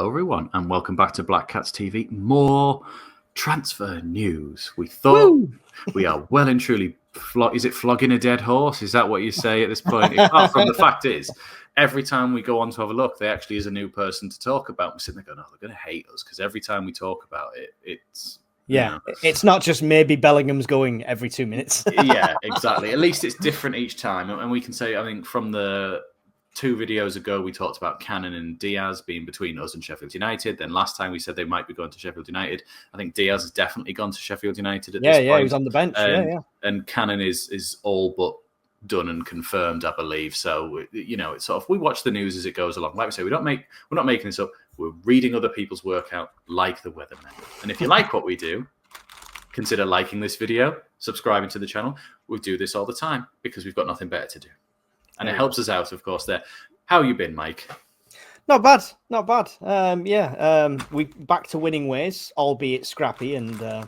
Hello, everyone, and welcome back to Black Cats TV. More transfer news. We thought we are well and truly... Is it flogging a dead horse? Is that what you say at this point? Apart from the fact is, every time we go on to have a look, there actually is a new person to talk about. We're sitting there going, oh, they're going to hate us, because every time we talk about it, it's... Yeah, it's not just maybe Bellingham's going every 2 minutes. Yeah, exactly. At least it's different each time. And we can say, I think, from the 2 videos ago, we talked about Cannon and Diaz being between us and Sheffield United. Then last time we said they might be going to Sheffield United. I think Diaz has definitely gone to Sheffield United at this point. Yeah, he was on the bench. And Cannon is all but done and confirmed, I believe. So, it's sort of, we watch the news as it goes along. Like we say, we're not making this up. We're reading other people's work out like the weathermen. And if you like what we do, consider liking this video, subscribing to the channel. We do this all the time because we've got nothing better to do. And it helps us out, of course, there. How you been, Mike? Not bad. We back to winning ways, albeit scrappy and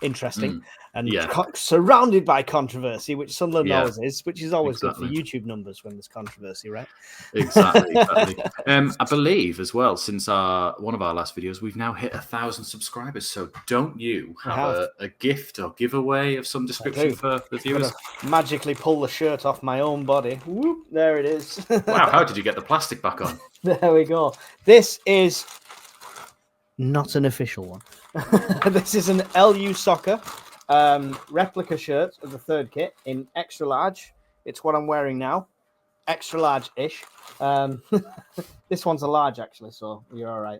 interesting. And surrounded by controversy, which Sunderland always is, which is always good for YouTube numbers when there's controversy, right? Exactly. I believe as well, since one of our last videos, we've now hit 1,000 subscribers. So don't you have a gift or giveaway of some description for the viewers? Magically pull the shirt off my own body. Whoop, there it is. Wow, how did you get the plastic back on? There we go. This is not an official one. This is an LU Soccer replica shirt of the third kit in extra large. It's what I'm wearing now, extra large-ish. This one's a large actually, so you're all right.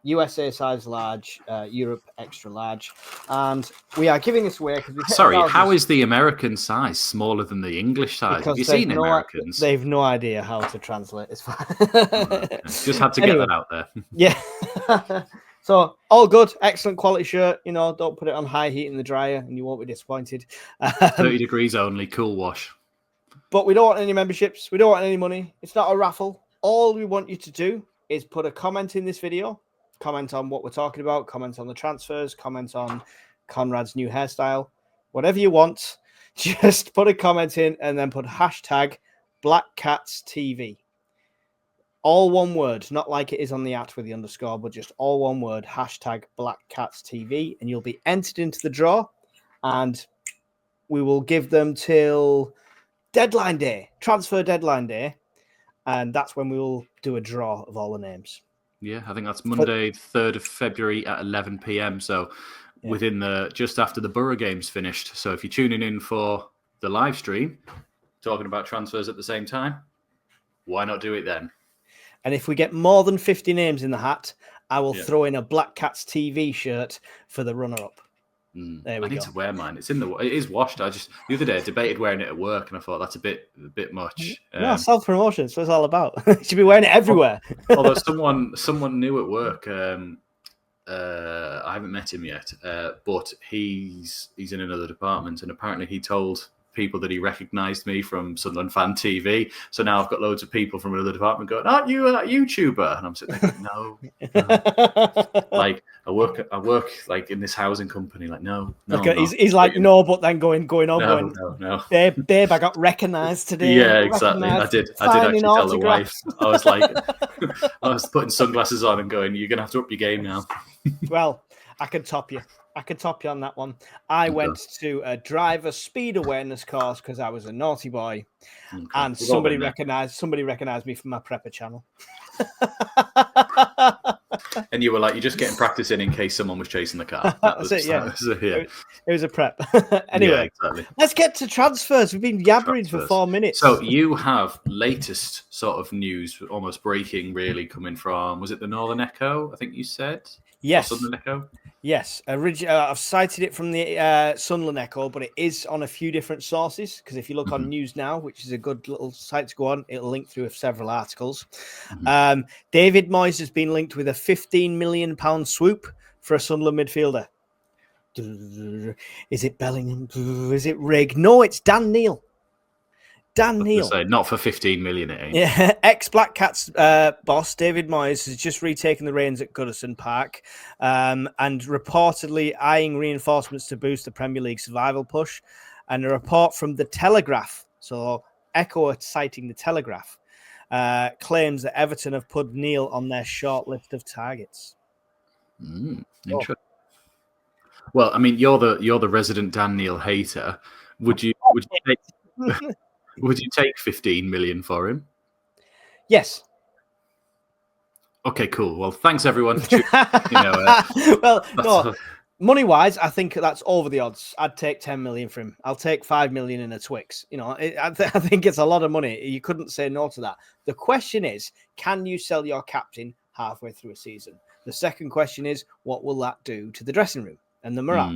USA size large, Europe extra large, and we are giving this away because how is the American size smaller than the English size? Because have you seen Americans? They've no idea how to translate. It's fine. Just had to get that out there. Yeah. So all good, excellent quality shirt. Don't put it on high heat in the dryer, and you won't be disappointed. 30 degrees only, cool wash. But we don't want any memberships. We don't want any money. It's not a raffle. All we want you to do is put a comment in this video. Comment on what we're talking about. Comment on the transfers. Comment on Conrad's new hairstyle. Whatever you want, just put a comment in and then put hashtag BlackCatsTV. All one word, not like it is on the @ with the underscore, but just all one word, hashtag BlackCatsTV, and you'll be entered into the draw, and we will give them till deadline day, transfer deadline day, and that's when we will do a draw of all the names. Yeah, I think that's Monday, 3rd of February at 11 p.m. So within just after the Borough game's finished. So if you're tuning in for the live stream, talking about transfers at the same time, why not do it then? And if we get more than 50 names in the hat, I will throw in a Black Cats TV shirt for the runner-up. There we go. I need to wear mine. It is washed. The other day I debated wearing it at work, and I thought that's a bit much. No, self-promotion. That's what it's all about. You should be wearing it everywhere. Although someone new at work, I haven't met him yet, but he's in another department, and apparently he told people that he recognised me from Sunderland Fan TV. So now I've got loads of people from another department going, "Aren't you that YouTuber?" And I'm sitting there going, no. Like I work like in this housing company. Like no. Okay, he's like no, but then going on. No. Babe, I got recognised today. Yeah, exactly. I did actually tell the wife. I was like, I was putting sunglasses on and going, "You're gonna have to up your game now." Well, I can top you. On that one. I went to a driver speed awareness course because I was a naughty boy, and somebody recognized me from my prepper channel. And you were like, you're just getting practice in case someone was chasing the car. That's it, yeah. It was a prep. Anyway, exactly. Let's get to transfers. We've been yabbering for 4 minutes. So you have latest sort of news, almost breaking, really, coming from, was it the Northern Echo, I think you said? Yes. Sunderland Echo? Yes. I've cited it from the Sunderland Echo, but it is on a few different sources, because if you look on News Now, which is a good little site to go on, it'll link through several articles. David Moyes has been linked with a £15 million swoop for a Sunderland midfielder. Is it Bellingham? Is it Rigg? No, it's Dan Neil. Not for 15 million, it ain't. Yeah, ex-Black Cats boss David Moyes has just retaken the reins at Goodison Park, and reportedly eyeing reinforcements to boost the Premier League survival push. And a report from The Telegraph, so Echo are citing The Telegraph, claims that Everton have put Neil on their short list of targets. Interesting. Well, I mean, you're the resident Dan Neil hater. Would you take 15 million for him? Yes. Okay, cool. Well, thanks everyone for tuning no, money-wise, I think that's over the odds. I'd take 10 million for him. I'll take 5 million in a Twix. I think it's a lot of money. You couldn't say no to that. The question is, can you sell your captain halfway through a season? The second question is, what will that do to the dressing room and the morale?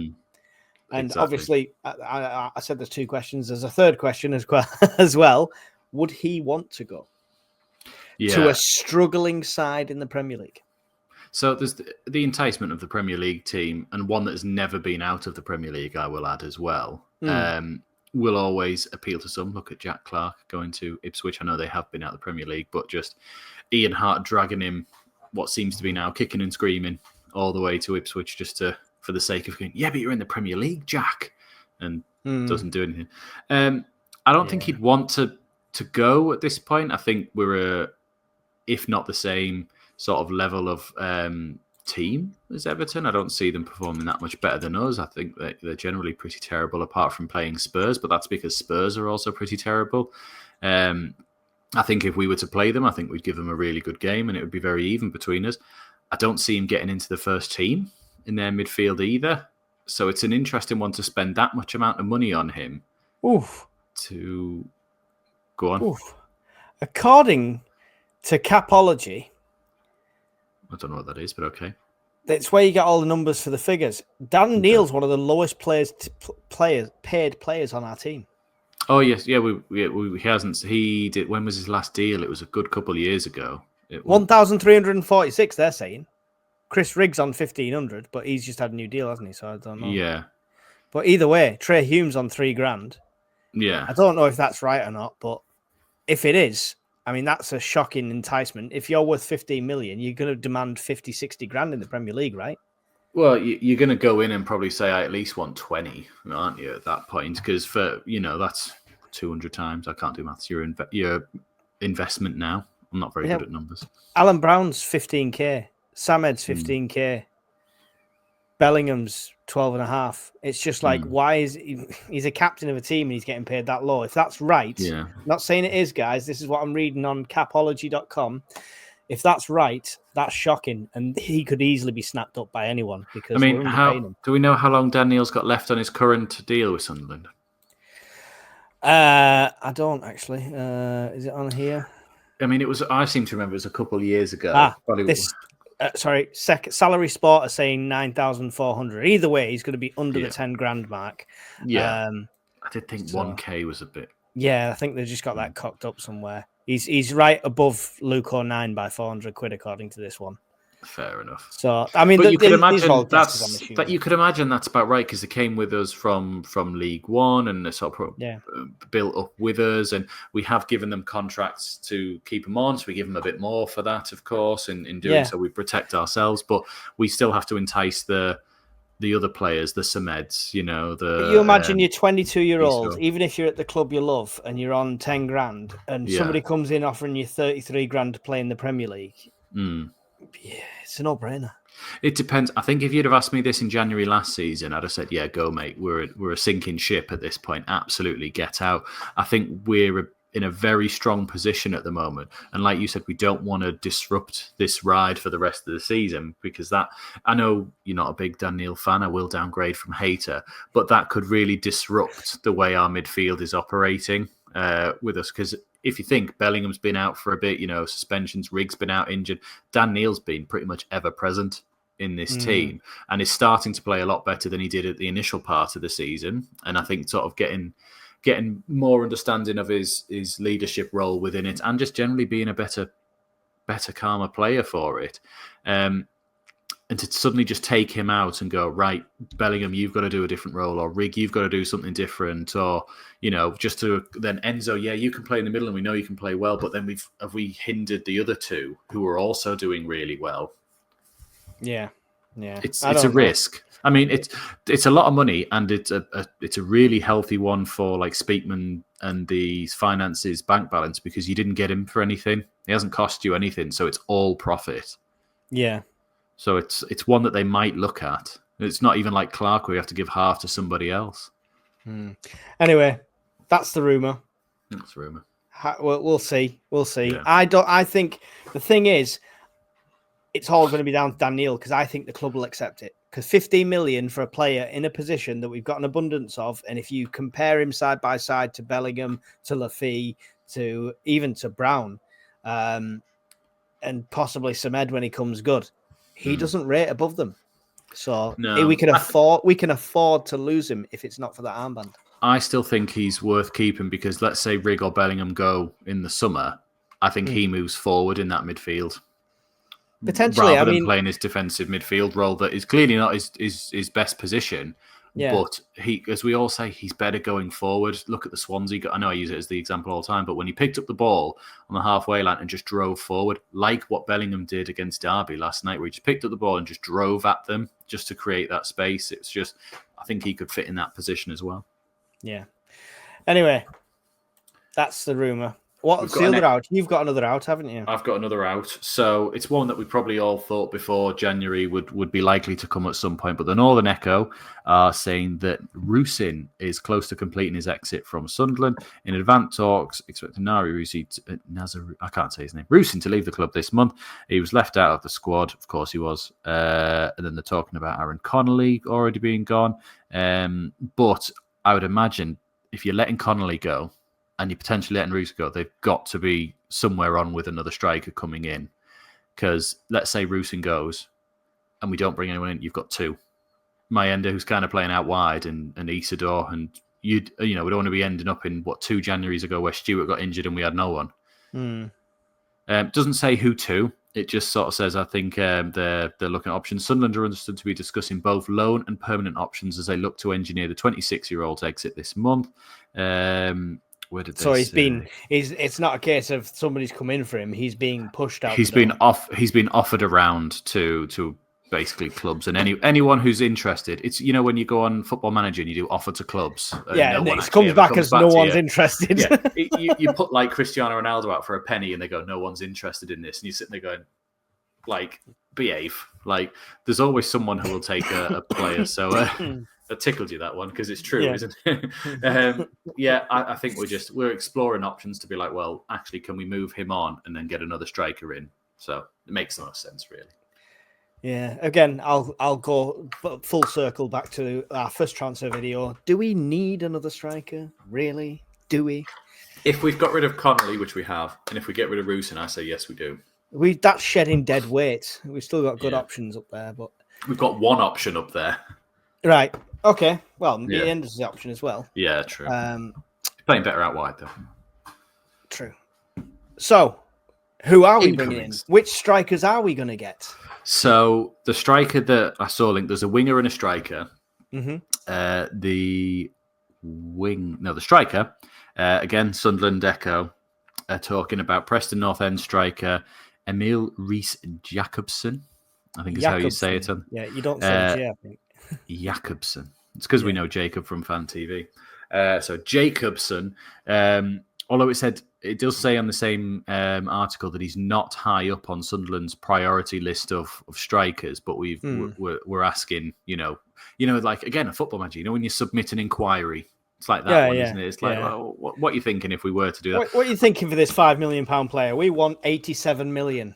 And exactly. Obviously, I said there's two questions. There's a third question as well. Would he want to go to a struggling side in the Premier League? So there's the enticement of the Premier League team, and one that has never been out of the Premier League, I will add as well, will always appeal to some. Look at Jack Clark going to Ipswich. I know they have been out of the Premier League, but just Ian Hart dragging him, what seems to be now kicking and screaming all the way to Ipswich just for the sake of going, yeah, but you're in the Premier League, Jack, and doesn't do anything. I don't think he'd want to go at this point. I think we're if not the same sort of level of team as Everton. I don't see them performing that much better than us. I think that they're generally pretty terrible apart from playing Spurs, but that's because Spurs are also pretty terrible. I think if we were to play them, I think we'd give them a really good game and it would be very even between us. I don't see him getting into the first team in their midfield either. So it's an interesting one to spend that much amount of money on him. To go on. According to Capology, I don't know what that is, but okay. That's where you get all the numbers for the figures. Dan Neil's one of the lowest paid players on our team. Oh yes, yeah. He hasn't. He did. When was his last deal? It was a good couple of years ago. 1,346. They're saying Chris Riggs on 1,500, but he's just had a new deal, hasn't he? So I don't know. Yeah. But either way, Trey Humes on $3,000. Yeah. I don't know if that's right or not, but if it is, I mean, that's a shocking enticement. If you're worth 15 million, you're going to demand 50, 60 grand in the Premier League, right? Well, you're going to go in and probably say, I at least want 20, aren't you, at that point? Because for, that's 200 times. I can't do maths. Your investment now. I'm not very good at numbers. Alan Brown's 15k. Samed's 15k. Bellingham's 12.5. It's just like, why is he's a captain of a team and he's getting paid that low? If that's right, not saying it is, guys. This is what I'm reading on capology.com. If that's right, that's shocking, and he could easily be snapped up by anyone. Because do we know how long Dan Neil's got left on his current deal with Sunderland? I don't actually. Is it on here? I mean, I seem to remember it was a couple of years ago. Salary Sport are saying 9,400. Either way, he's going to be under the 10 grand mark. Yeah, I did think 1K was a bit. Yeah, I think they've just got that cocked up somewhere. He's right above Luke O'Nine by 400 quid, according to this one. Fair enough. So I mean, but you could imagine you could imagine that's about right because they came with us from League One and they sort of built up with us, and we have given them contracts to keep them on. So we give them a bit more for that, of course. In doing so, we protect ourselves, but we still have to entice the other players, the Sameds. But you imagine you're 22-year-old, even if you're at the club you love and you're on 10 grand, and somebody comes in offering you 33 grand to play in the Premier League. Yeah, it's a no-brainer. It depends. I think if you'd have asked me this in January last season, I'd have said, yeah, go, mate. We're a sinking ship at this point. Absolutely, get out. I think we're in a very strong position at the moment. And like you said, we don't want to disrupt this ride for the rest of the season because I know you're not a big Dan Neil fan. I will downgrade from hater, but that could really disrupt the way our midfield is operating with us because if you think Bellingham's been out for a bit, suspensions, Riggs been out injured, Dan Neil's been pretty much ever present in this team and is starting to play a lot better than he did at the initial part of the season. And I think sort of getting more understanding of his leadership role within it and just generally being a better, calmer player for it. And to suddenly just take him out and go, right, Bellingham, you've got to do a different role, or Rig, you've got to do something different, or, just to then Enzo, yeah, you can play in the middle and we know you can play well, but then have we hindered the other two who are also doing really well? Yeah. Yeah, it's I a don't know. risk. I mean, it's a lot of money, and it's a really healthy one for like Speakman and the finances bank balance, because you didn't get him for anything. He hasn't cost you anything, so it's all profit. Yeah. So it's one that they might look at. It's not even like Clark, where you have to give half to somebody else. Anyway, that's the rumor. That's the rumor. We'll see. We'll see. Yeah. I think the thing is, it's all going to be down to Dan Neil, because I think the club will accept it. Because 15 million for a player in a position that we've got an abundance of, and if you compare him side by side to Bellingham, to Lafay, to even to Brown, and possibly Samed when he comes good, he doesn't rate above them. So we can afford to lose him if it's not for that armband. I still think he's worth keeping, because let's say Rigg or Bellingham go in the summer, I think he moves forward in that midfield. Potentially, rather than playing his defensive midfield role that is clearly not his best position. Yeah. But he, as we all say, he's better going forward. Look at the Swansea. I know I use it as the example all the time, but when he picked up the ball on the halfway line and just drove forward, like what Bellingham did against Derby last night, where he just picked up the ball and just drove at them just to create that space. It's just, I think he could fit in that position as well. Yeah. Anyway, that's the rumour. What's the other out? You've got another out, haven't you? I've got another out. So it's one that we probably all thought before January would be likely to come at some point. But the Northern Echo are saying that Rusin is close to completing his exit from Sunderland. In advanced talks, expecting Rusin to leave the club this month. He was left out of the squad. Of course he was. And then they're talking about Aaron Connolly already being gone. But I would imagine if you're letting Connolly go, and you're potentially letting Rusin go, they've got to be somewhere on with another striker coming in. Because let's say Rusin goes and we don't bring anyone in, you've got two. Mayenda, who's kind of playing out wide, and Isidore, and we don't want to be ending up in 2 Januaries ago where Stewart got injured and we had no one. Doesn't say who to. It just sort of says, I think they're looking at options. Sunderland are understood to be discussing both loan and permanent options as they look to engineer the 26-year-old's exit this month. It's not a case of somebody's come in for him. He's being pushed out. He's been offered around to basically clubs and anyone who's interested. It's when you go on Football Manager and you do offer to clubs. And it comes back as no one's interested. Yeah. you put like Cristiano Ronaldo out for a penny and they go, no one's interested in this, and you're sitting there going, like, behave. Like, there's always someone who will take a player. So. That tickled you, that one, because it's true, isn't it? I think we're exploring options to be like, well, actually, can we move him on and then get another striker in? So it makes no sense, really. Yeah. Again, I'll go full circle back to our first transfer video. Do we need another striker? Really? Do we? If we've got rid of Connolly, which we have, and if we get rid of Rusin, I say yes, we do. That's shedding dead weight. We've still got good options up there, but we've got one option up there. Right. Okay. Well, the end is the option as well. Yeah, true. Playing better out wide, though. True. So, who are we bringing in? Which strikers are we going to get? So, the striker that I saw linked, there's a winger and a striker. Mm-hmm. The striker, again, Sunderland Echo, talking about Preston North End striker Emil Rees-Jacobsen. I think is how you say it. Yeah, you don't say J, I think. Jacobsen. It's because we know Jacob from Fan TV. So Jacobsen, although it does say on the same article that he's not high up on Sunderland's priority list of strikers, but we're asking, like, again, a Football Manager, when you submit an inquiry, it's like that one, isn't it? It's like, well, what are you thinking if we were to do that? What are you thinking for this £5 million player? We want 87 million.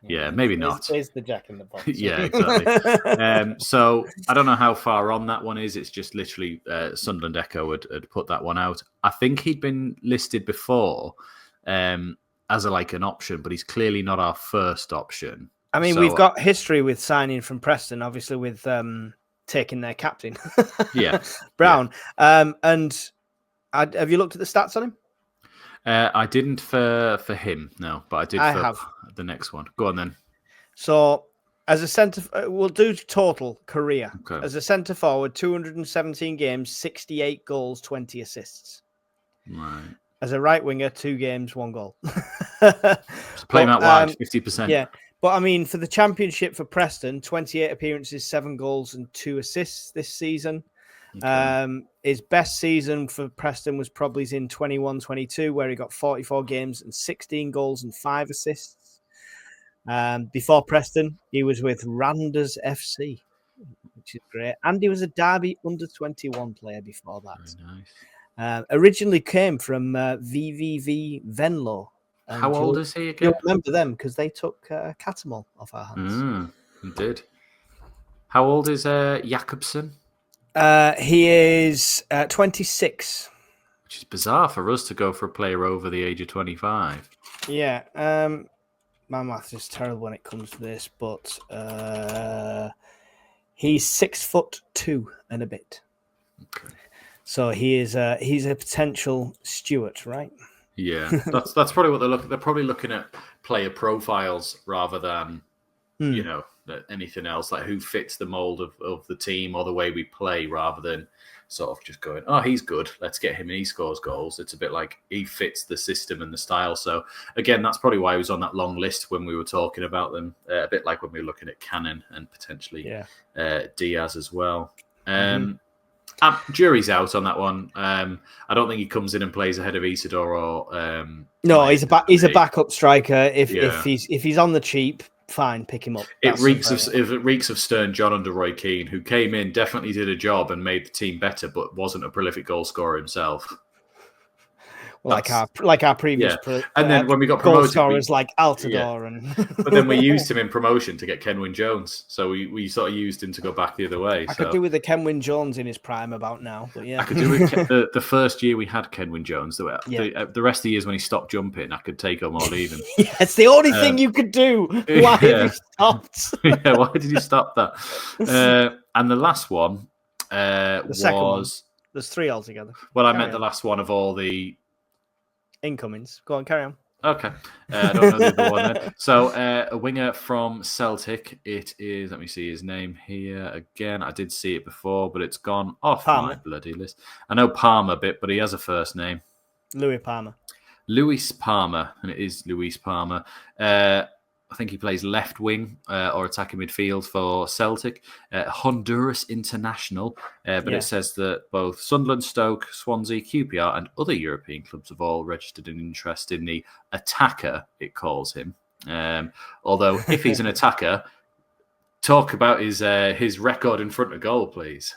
Yeah, maybe not. There's the Jack in the Box. Yeah, exactly. So I don't know how far on that one is. It's just literally Sunderland Echo had put that one out. I think he'd been listed before as an option, but he's clearly not our first option. I mean, we've got history with signing from Preston, obviously with taking their captain, Brown. Yeah. And have you looked at the stats on him? I didn't for him, no, but I did for the next one. Go on then. So, as a centre, we'll do total career. Okay. As a centre forward, 217 games, 68 goals, 20 assists. Right. As a right winger, 2 games, 1 goal. So play him out wide, 50%. Yeah, But I mean, for the championship for Preston, 28 appearances, 7 goals and 2 assists this season. Okay. His best season for Preston was probably in 21-22, where he got 44 games and 16 goals and 5 assists. Before Preston, he was with Randers FC, which is great. And he was a Derby under-21 player before that. Very nice. Originally came from VVV Venlo. How old is he again? You'll remember them because they took Catamol off our hands. He did. How old is Jakobsen? He is 26. Which is bizarre for us to go for a player over the age of 25. Yeah. My math is terrible when it comes to this, but he's 6'2" and a bit. Okay. So he's a potential Stuart, right? Yeah, that's probably what they're looking. They're probably looking at player profiles rather than anything else, like who fits the mold of the team or the way we play, rather than sort of just going, oh, he's good, let's get him and he scores goals. It's a bit like he fits the system and the style. So again, that's probably why he was on that long list when we were talking about them. A bit like when we were looking at Cannon and potentially Diaz as well. Jury's out on that one. I don't think he comes in and plays ahead of Isidore or. No, he's a backup striker. If he's on the cheap, fine, pick him up. It reeks of Stern John under Roy Keane, who came in, definitely did a job and made the team better, but wasn't a prolific goal scorer himself. Like our previous, and then when we got goal promoted, scorers like Altidore but then we used him in promotion to get Kenwyn Jones, so we sort of used him to go back the other way. I could do with the Kenwyn Jones in his prime about now, but yeah, I could do with the first year we had Kenwyn Jones. The rest of the years when he stopped jumping, I could take him or leave him. Yeah, it's the only thing you could do. Why have you stopped? Why did you stop that? And the last one was. There's 3 altogether. Well, I meant the last one of all the incomings. Go on, carry on. Okay. I don't know the other one then. So a winger from Celtic. It is, let me see his name here again. I did see it before, but it's gone off my bloody list. I know Palmer a bit, but he has a first name. Louis Palmer. Luis Palmer, and it is Luis Palmer. I think he plays left wing or attacking midfield for Celtic. Honduras international, but it says that both Sunderland, Stoke, Swansea, QPR and other European clubs have all registered an interest in the attacker, it calls him. Although if he's an attacker, talk about his record in front of goal, please.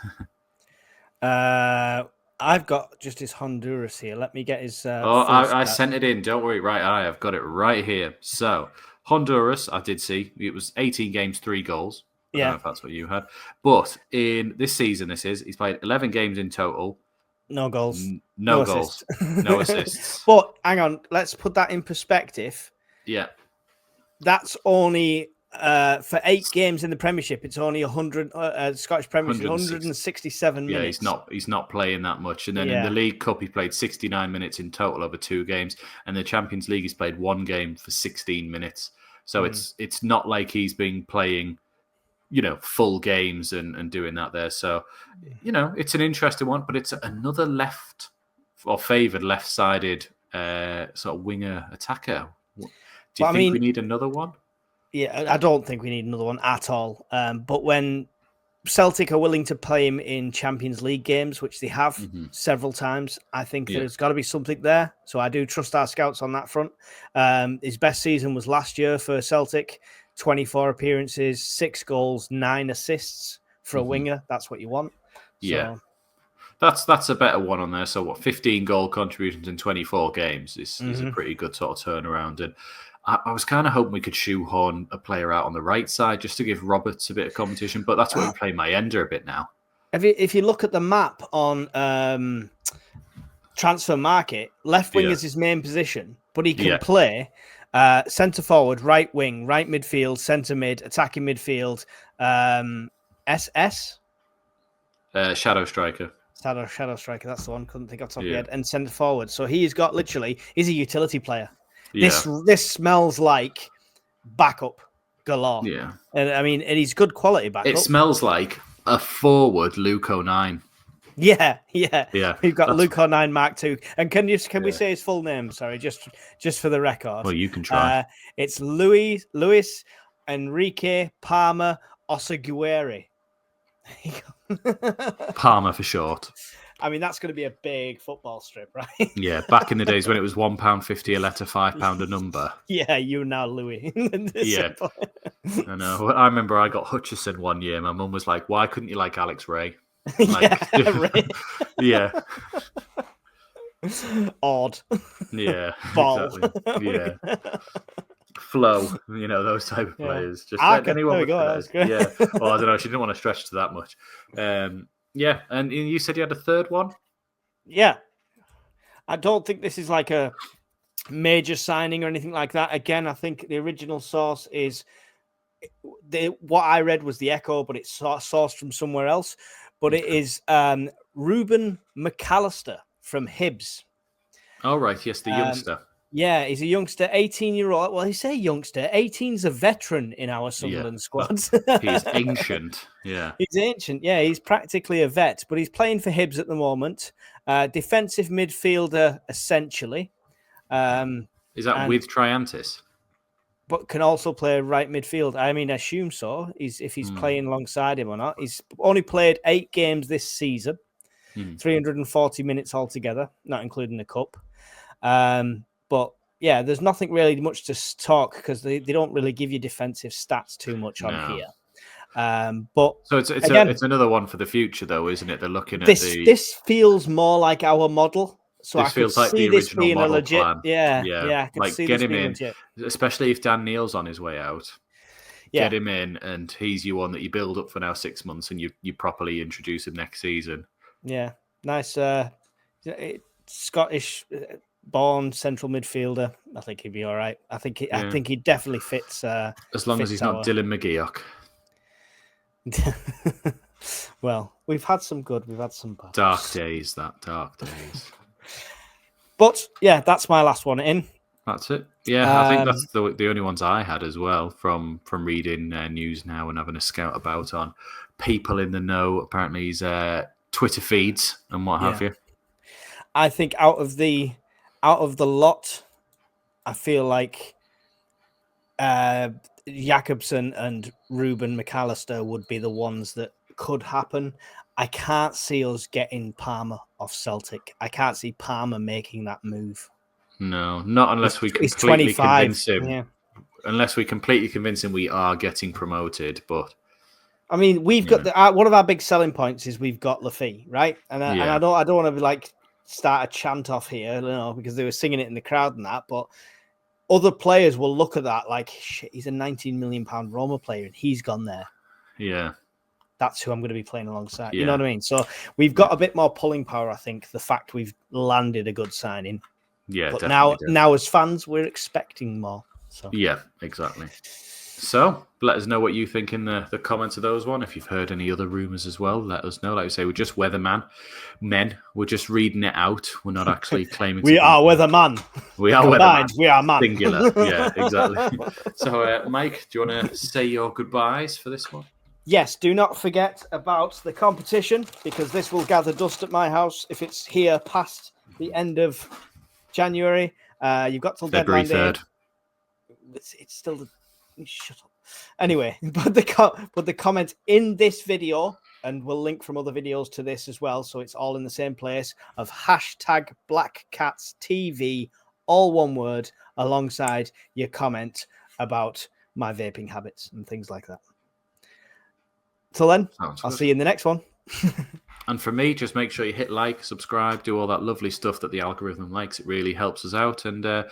I've got just his Honduras here. Let me get his... I sent it in. Don't worry. Right, I have got it right here. So... Honduras, I did see. It was 18 games, 3 goals. I don't know if that's what you had. But in this season, he's played 11 games in total. No goals. No goals. No assists. But hang on, let's put that in perspective. Yeah. That's only for 8 games in the Premiership. It's only 100 Scottish Premiership, 167 minutes. Yeah, he's not playing that much. And then in the League Cup, he played 69 minutes in total over 2 games. And the Champions League, he's played 1 game for 16 minutes. So it's not like he's been playing, full games and doing that there. So, it's an interesting one, but it's another left or favoured left-sided sort of winger attacker. Do you think we need another one? Yeah, I don't think we need another one at all. But when Celtic are willing to play him in Champions League games, which they have several times, I think there's got to be something there. So I do trust our scouts on that front. His best season was last year for Celtic, 24 appearances, 6 goals, 9 assists for a winger. That's what you want. Yeah. That's a better one on there. So 15 goal contributions in 24 games is a pretty good sort of turnaround. And I was kind of hoping we could shoehorn a player out on the right side just to give Roberts a bit of competition, but that's what we play Mayenda a bit now. If you look at the map on Transfer Market, left wing is his main position, but he can play centre forward, right wing, right midfield, centre mid, attacking midfield, SS? Shadow striker. Shadow striker, that's the one. Couldn't think off the top of my head. And centre forward. So he's a utility player. Yeah. This smells like backup galore. Yeah. And he's good quality backup. It smells like a forward Luke 09. Yeah. We've got Luke 09 Mark II. And can we say his full name? Sorry, just for the record. Well, you can try. It's Luis Enrique Palmer Osaguere. Palmer for short. I mean, that's going to be a big football strip, right? Yeah, back in the days when it was £1.50 a letter, £5 a number. Yeah, you now, Louis. Yeah, I know. I remember I got Hutchison one year. My mum was like, "Why couldn't you like Alex Ray?" Like, yeah, Ray. Yeah. Odd. Yeah, Ball. exactly. Yeah. Flow, those type of players. Just Arca. anyone There we with go. That's great. Yeah. Well, I don't know. She didn't want to stretch to that much. Yeah. And you said you had a third one? Yeah. I don't think this is like a major signing or anything like that. Again, I think the original source is what I read was the Echo, but it's sourced from somewhere else. But it is Ruben McAllister from Hibs. Oh, right. Yes, the youngster. Yeah, he's a youngster, 18-year-old. Well, you say youngster. 18's a veteran in our Sunderland squad. He's ancient. Yeah. He's ancient. Yeah, he's practically a vet, but he's playing for Hibs at the moment. Defensive midfielder, essentially. Is that with Triantis? But can also play right midfield. I mean, I assume so. If he's playing alongside him or not. He's only played 8 games this season, 340 minutes altogether, not including the cup. But yeah, there's nothing really much to talk because they don't really give you defensive stats too much on here. But so it's another one for the future, though, isn't it? They're looking at this feels more like our model. So this feels like the original model legit plan. Yeah. I can like see get this him being in, legit. Especially if Dan Neil's on his way out. Yeah. Get him in, and he's your one that you build up for now 6 months, and you properly introduce him next season. Yeah, nice Scottish born central midfielder. I think he'd be all right. I think he definitely fits. As long as he's not Dylan McGeoch. Well, we've had some good, we've had some bad. Dark days. But yeah, that's my last one in. That's it. Yeah, I think that's the only ones I had as well from reading news now and having a scout about on people in the know. Apparently, he's Twitter feeds and what have you. I think out of the lot, I feel like Jakobsen and Ruben McAllister would be the ones that could happen. I can't see us getting Palmer off Celtic. I can't see Palmer making that move. No, not unless we completely convince him. Yeah. Unless we completely convince him we are getting promoted. But I mean, we've got one of our big selling points is we've got Laffy, right? And I don't want to be like start a chant off here, because they were singing it in the crowd and that. But other players will look at that like, shit, he's a £19 million Roma player and he's gone there. Yeah. That's who I'm going to be playing alongside. You know what I mean? So we've got a bit more pulling power, I think, the fact we've landed a good signing. Yeah, but now as fans, we're expecting more. So yeah, exactly. So let us know what you think in the comments of those one. If you've heard any other rumours as well, let us know. Like we say, we're just weathermen. We're just reading it out. We're not actually claiming we are weatherman. We are weatherman. We are man. Singular. Yeah, exactly. So Mike, do you want to say your goodbyes for this one? Yes, do not forget about the competition because this will gather dust at my house if it's here past the end of January. You've got till February deadline 3rd. It's still shut up. Anyway, but the comment in this video, and we'll link from other videos to this as well, so it's all in the same place of #BlackCatsTV, all one word, alongside your comment about my vaping habits and things like that. Till then, I'll see you in the next one. And for me, just make sure you hit like, subscribe, do all that lovely stuff that the algorithm likes. It really helps us out. And, I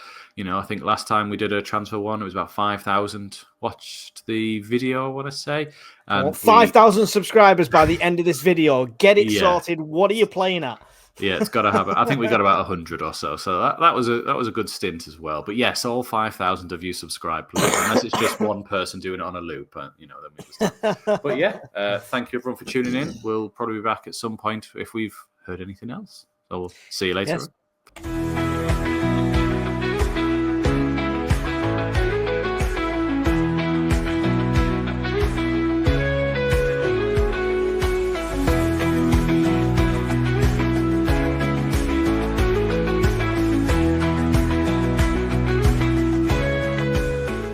think last time we did a transfer one, it was about 5,000 watched the video, I want to say. And 5,000 subscribers by the end of this video. Get it sorted. What are you playing at? Yeah, it's got to have it. I think we got about 100 or so. So that was a good stint as well. But yes, all 5,000 of you subscribe, please. Unless it's just one person doing it on a loop, then we understand. But yeah, thank you everyone for tuning in. We'll probably be back at some point if we've heard anything else. So we'll see you later. Yes.